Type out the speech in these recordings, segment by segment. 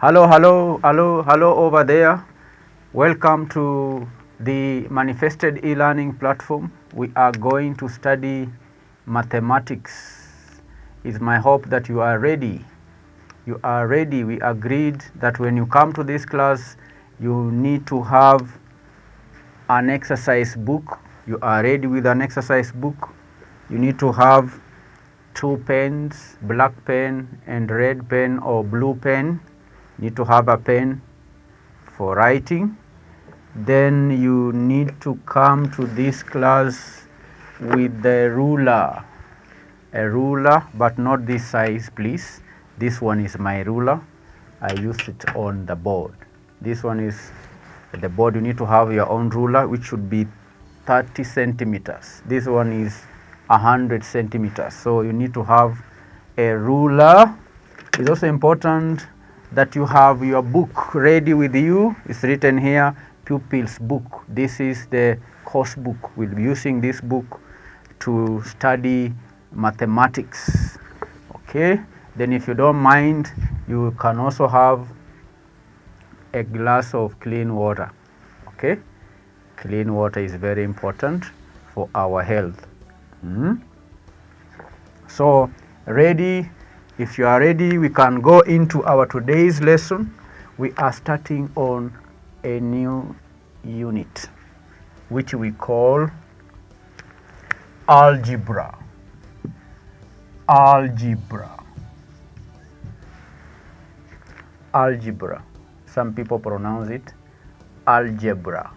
Hello over there. Welcome to the manifested e-learning platform. We are going to study mathematics. It's my hope that you are ready. You are ready. We agreed that when you come to this class, you need to have an exercise book. You are ready with an exercise book. You need to have 2 pens, black pen and red pen or blue pen. Need to have a pen for writing. Then you need to come to this class with the ruler, a ruler, but not this size, please. This one is my ruler. I used it on the board. This one is the board. You need to have your own ruler, which should be 30 centimeters. This one is 100 centimeters. So you need to have a ruler. It's also important that you have your book ready with you. It's written here, pupils book. This is the course book. We'll be using this book to study mathematics. Okay, then if you don't mind, you can also have a glass of clean water. Okay, clean water is very important for our health. So ready? If you are ready, we can go into our today's lesson. We are starting on a new unit, which we call algebra. Algebra. Algebra. Some people pronounce it algebra.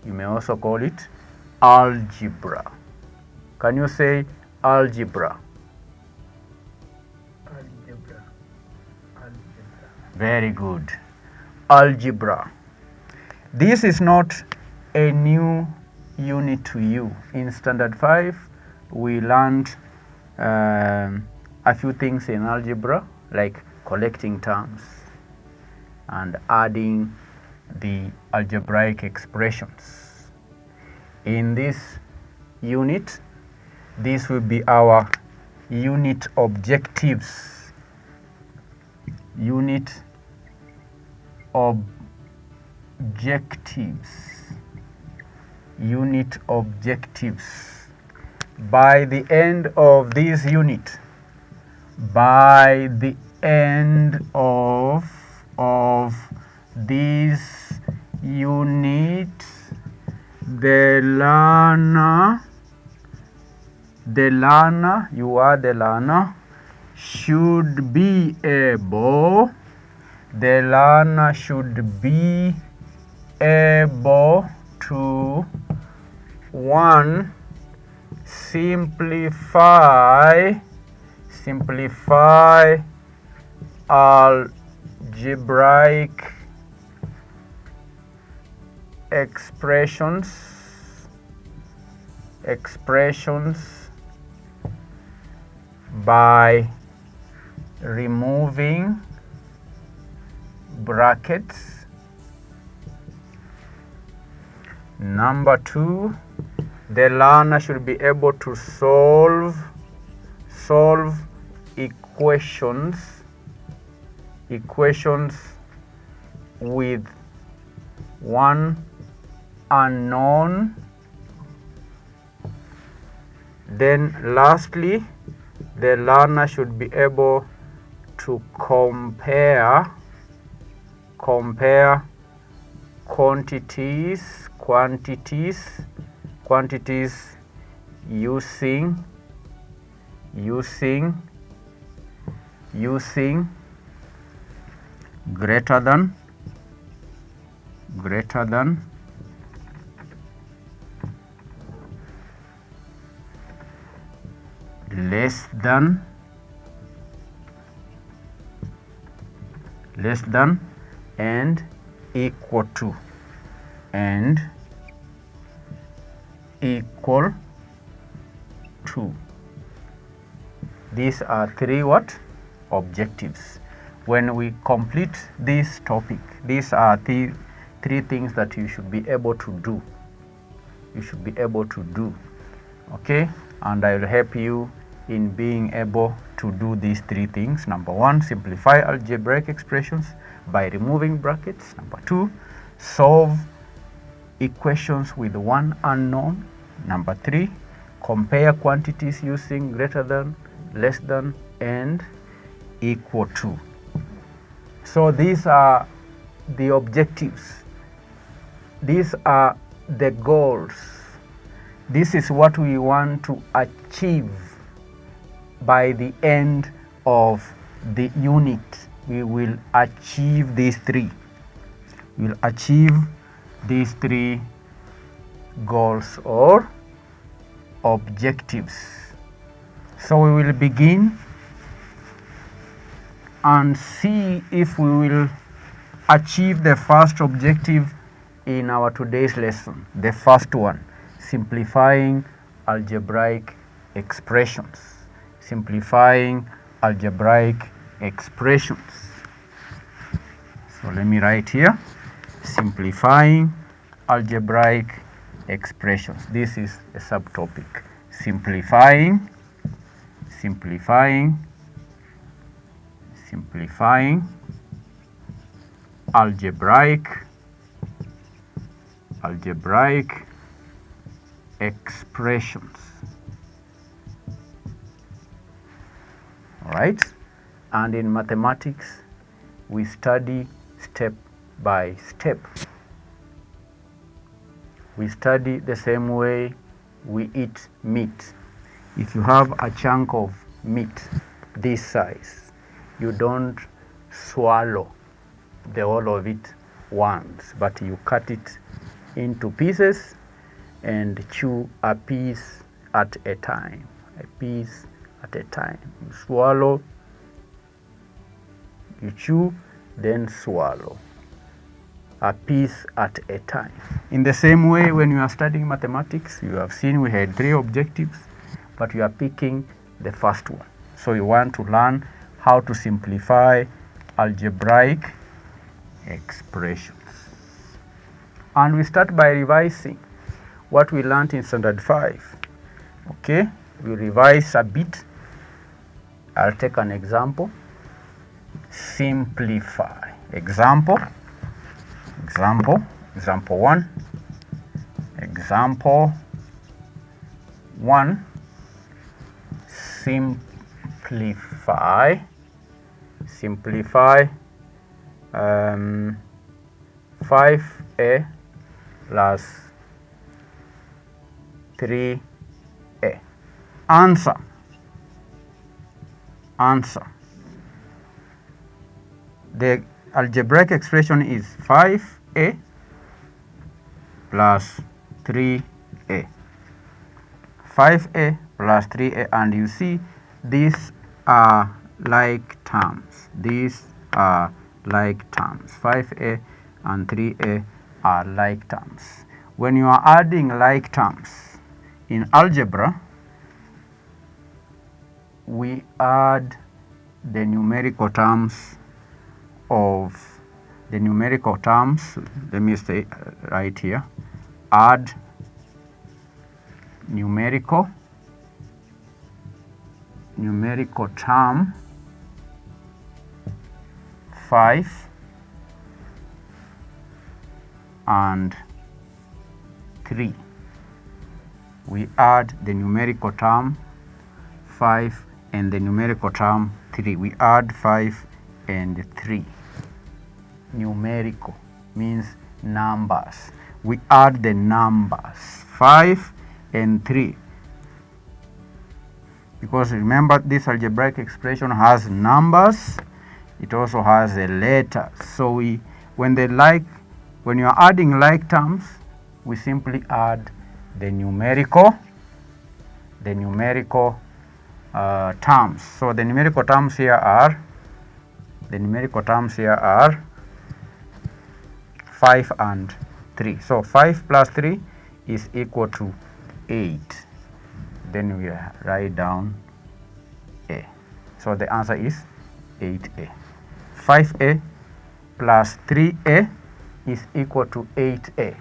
You may also call it algebra. Can you say algebra? Very good. Algebra. This is not a new unit to you. In standard 5, we learned a few things in algebra, like collecting terms and adding the algebraic expressions. In this unit, this will be our unit objectives. Unit objectives. Unit objectives. By the end of this unit, by the end of this unit, the learner, you are the learner, should be able, the learner should be able to 1. Simplify algebraic expressions by removing brackets. Number 2, the learner should be able to solve equations with one unknown. Then lastly, the learner should be able to compare quantities using greater than, less than, and equal to, These are 3 what? Objectives. When we complete this topic, these are the 3 things that you should be able to do. Okay, and I will help you in being able to do these three things. Number one, simplify algebraic expressions by removing brackets. Number two, solve equations with one unknown. Number three, compare quantities using greater than, less than, and equal to. So these are the objectives. These are the goals. This is what we want to achieve by the end of the unit. We will achieve these three. We will achieve these three goals or objectives. So we will begin and see if we will achieve the first objective in our today's lesson. The first one, simplifying algebraic expressions. Simplifying algebraic expressions. So let me write here, simplifying algebraic expressions. This is a subtopic. Simplifying algebraic expressions. All right, and in mathematics we study step by step. We study the same way we eat meat. If you have a chunk of meat this size, you don't swallow the whole of it once, but you cut it into pieces and chew a piece at a time. A piece at a time. You swallow, you chew, then swallow. A piece at a time. In the same way, when you are studying mathematics, you have seen we had three objectives, but you are picking the first one. So you want to learn how to simplify algebraic expressions. And we start by revising what we learned in standard 5. Okay, we revise a bit. I'll take an example. Simplify. Example 1. Example 1. Simplify 5a plus 3a. Answer. The algebraic expression is 5a plus 3a. 5a plus 3a, and you see these are like terms. These are like terms. 5a and 3a are like terms. When you are adding like terms in algebra, we add the numerical terms of the numerical terms. Let me say right here, add numerical term 5 and 3. We add the numerical term 5 and the numerical term 3. We add 5 and 3. Numerical means numbers. We add the numbers 5 and 3, because remember this algebraic expression has numbers, it also has a letter. So when you are adding like terms, we simply add the numerical terms. So the numerical terms here are 5 and 3. So 5 plus 3 is equal to 8. Then we write down A. So the answer is 8A. 5A plus 3A is equal to 8A.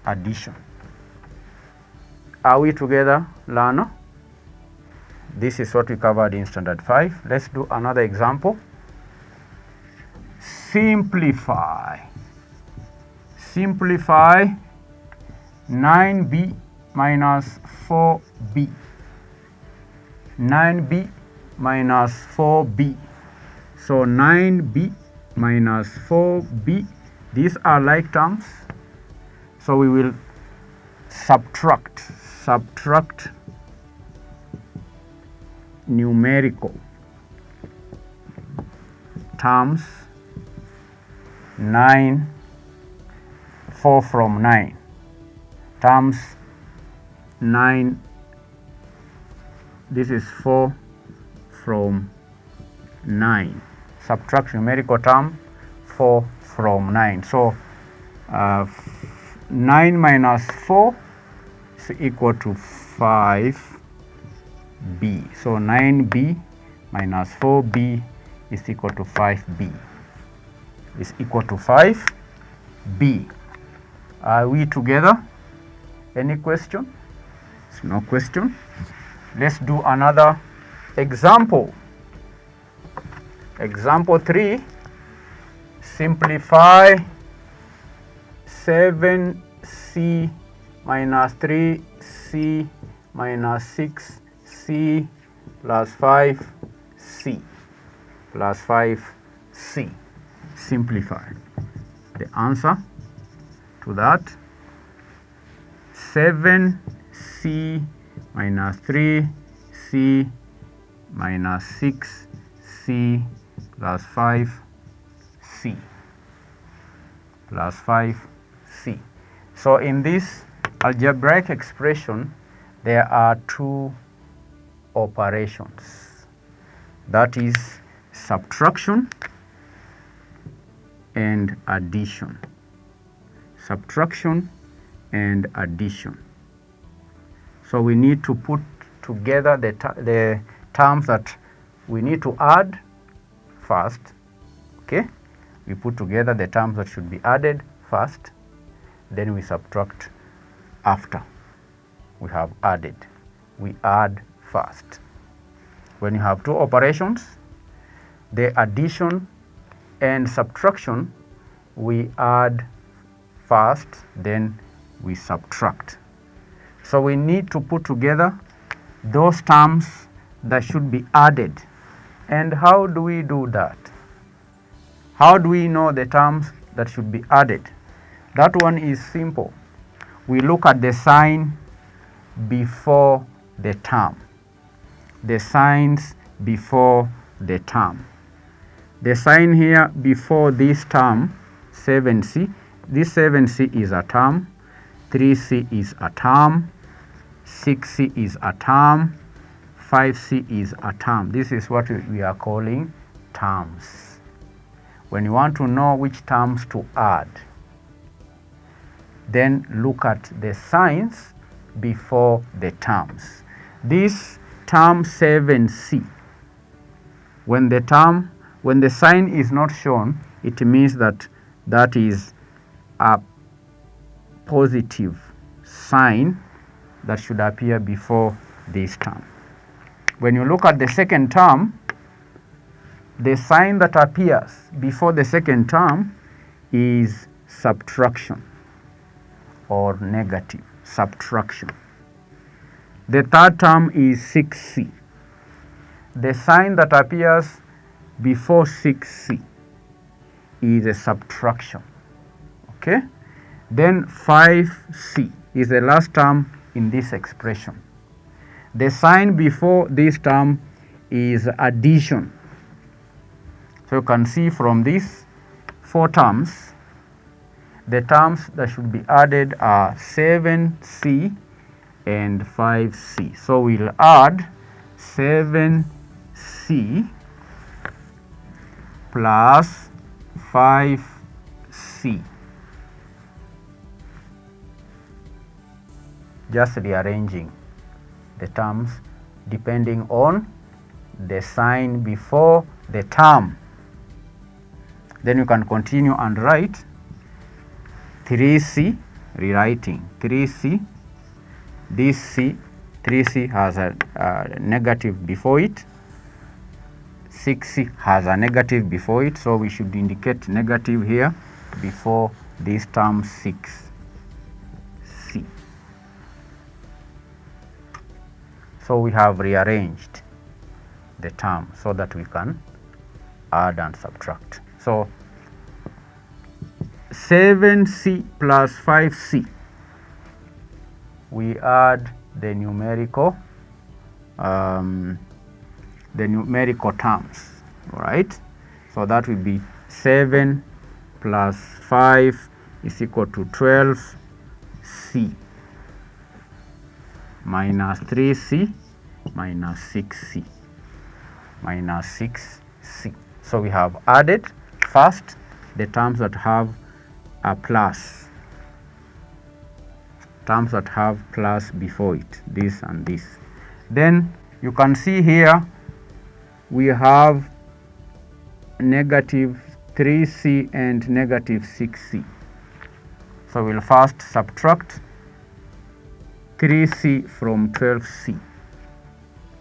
Addition. Are we together, learner? This is what we covered in standard 5. Let's do another example. Simplify 9b minus 4b. 9b minus 4b. So 9b minus 4b, these are like terms. So we will subtract numerical terms 4 from 9 terms 9. This is 4 from 9. Subtract numerical term 4 from 9. So 9 minus 4 is equal to 5b. So 9b minus 4b is equal to 5b. Is equal to 5b. Are we together? Any question? No question. Let's do another example. Example 3. Simplify 7c minus 3c minus 6c plus 5c plus 5c. Simplify. The answer to that, 7c minus 3c minus 6c plus 5c plus 5c. So in this algebraic expression, there are two operations, that is subtraction and addition. Subtraction and addition. So we need to put together the terms that we need to add first. Okay, we put together the terms that should be added first, then we subtract after we have added. We add first. When you have two operations, the addition and subtraction, we add first, then we subtract. So we need to put together those terms that should be added. And how do we do that? How do we know the terms that should be added? That one is simple. We look at the sign before the term. The signs before the term. The sign here before this term, 7c, this 7c is a term, 3c is a term, 6c is a term, 5c is a term. This is what we are calling terms. When you want to know which terms to add, then look at the signs before the terms. This term 7c, when the sign is not shown, it means that that is a positive sign that should appear before this term. When you look at the second term, the sign that appears before the second term is subtraction or negative subtraction. The third term is 6c. The sign that appears before 6c is a subtraction. Okay? Then 5c is the last term in this expression. The sign before this term is addition. So you can see from these four terms, the terms that should be added are 7c and 5c. So we'll add 7c plus 5c. Just rearranging the terms depending on the sign before the term. Then you can continue and write 3c, rewriting 3c, this c, 3c has a negative before it, 6c has a negative before it, so we should indicate negative here before this term 6c. So we have rearranged the term so that we can add and subtract. So 7c plus 5c, we add the numerical terms, all right? So that will be 7 plus 5 is equal to 12c minus 3c minus 6c minus 6c. So we have added first the terms that have a plus, terms that have plus before it, this and this. Then you can see here we have negative 3c and negative 6c. So we'll first subtract 3c from 12c.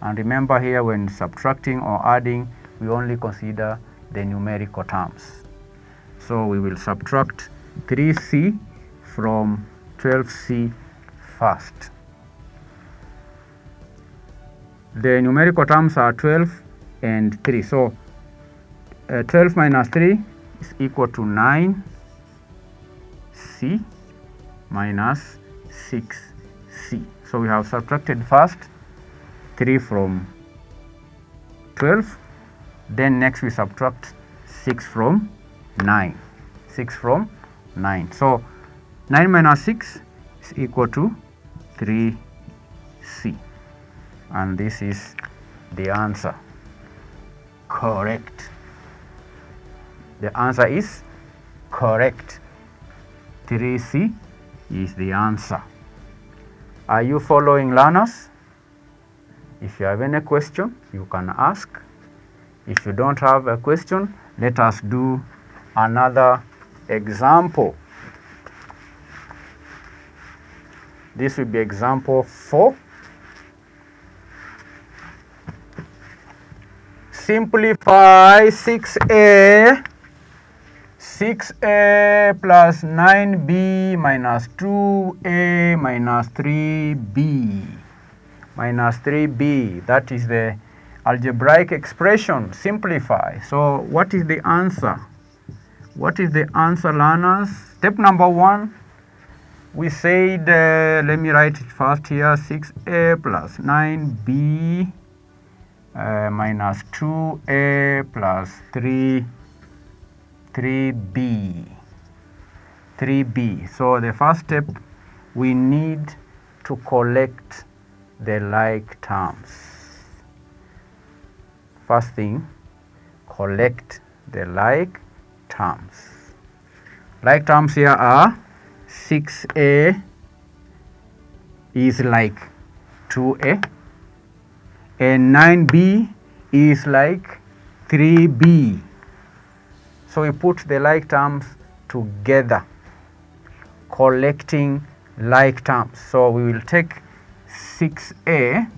And remember here, when subtracting or adding, we only consider the numerical terms. So we will subtract 3c from 12c first. The numerical terms are 12 and 3. So 12 minus 3 is equal to 9c minus 6c. So we have subtracted first 3 from 12. Then next we subtract 6 from 9. 6 from 9. So 9 minus 6 is equal to 3c. And this is the answer. Correct. The answer is correct. 3c is the answer. Are you following, learners? If you have any question, you can ask. If you don't have a question, let us do another example. This will be example 4. Simplify 6a plus 9b minus 2a minus 3b minus 3b. That is the algebraic expression. Simplify. So what is the answer? What is the answer, learners? Step number 1, we said, let me write it first here, 6a plus 9b minus 2a plus 3b. So the first step, we need to collect the like terms. First thing, collect the like terms. Like terms here are 6a is like 2a and 9b is like 3b. So we put the like terms together, collecting like terms. So we will take 6a,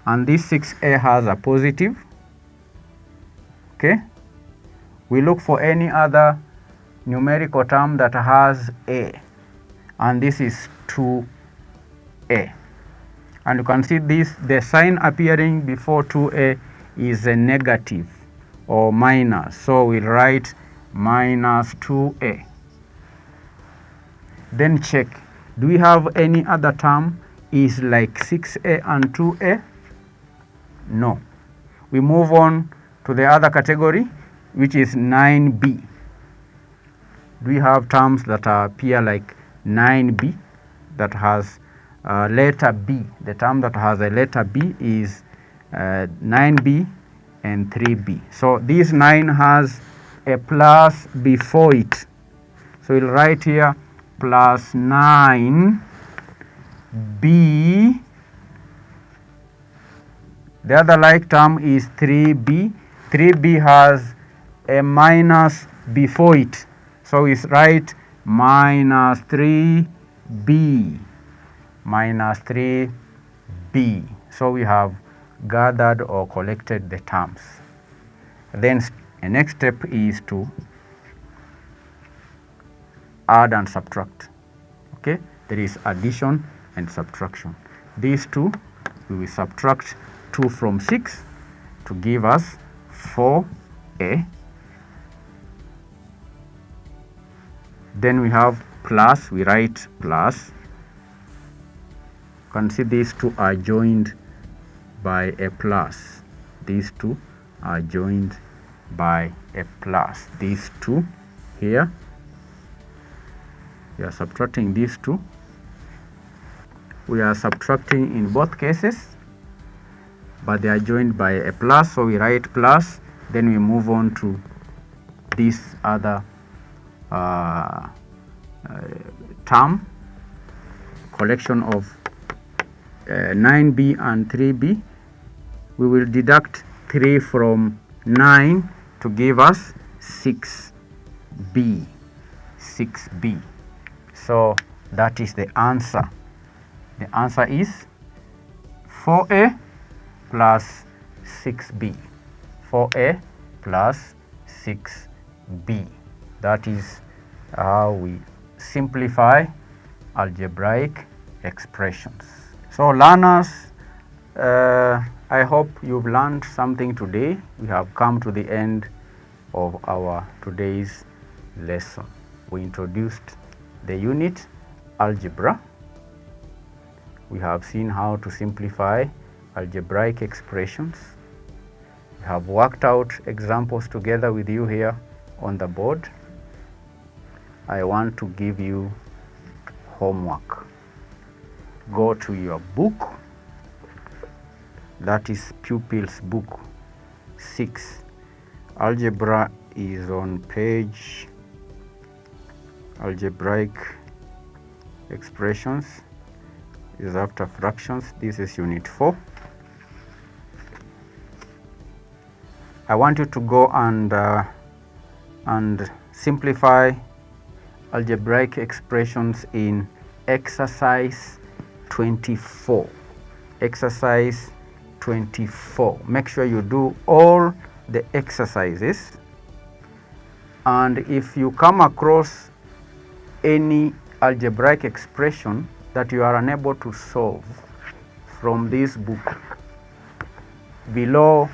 and this 6a has a positive. Okay, we look for any other numerical term that has a, and this is 2a. And you can see this, the sign appearing before 2a is a negative or minus. So we'll write minus 2a. Then check, do we have any other term is like 6a and 2a? No. We move on to the other category, which is 9b. Do we have terms that appear like 9b that has letter b? The term that has a letter b is 9b and 3b. So this 9 has a plus before it. So we'll write here plus 9b. The other like term is 3b. 3b has a minus before it. So we write minus 3b. Minus 3b. B. So we have gathered or collected the terms. Then the next step is to add and subtract. Okay, there is addition and subtraction. These two, we will subtract 2 from 6 to give us 4a. Then we have plus, we write plus. You can see these two are joined by a plus. These two are joined by a plus. These two here, we are subtracting these two. We are subtracting in both cases, but they are joined by a plus, so we write plus. Then we move on to this other term, collection of 9b and 3b. We will deduct 3 from 9 to give us 6b. 6b. So that is the answer. The answer is 4a plus 6b. 4a plus 6b. That is how we simplify algebraic expressions. So learners, I hope you've learned something today. We have come to the end of our today's lesson. We introduced the unit algebra. We have seen how to simplify algebraic expressions. We have worked out examples together with you here on the board. I want to give you homework. Go to your book, that is pupils book 6. Algebra is on page algebraic expressions is after fractions. This is unit 4. I want you to go and simplify algebraic expressions in exercise 24. Exercise 24. Make sure you do all the exercises, and if you come across any algebraic expression that you are unable to solve from this book, below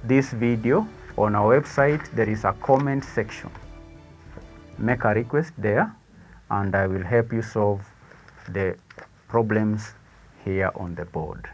this video on our website there is a comment section. Make a request there and I will help you solve the problems here on the board.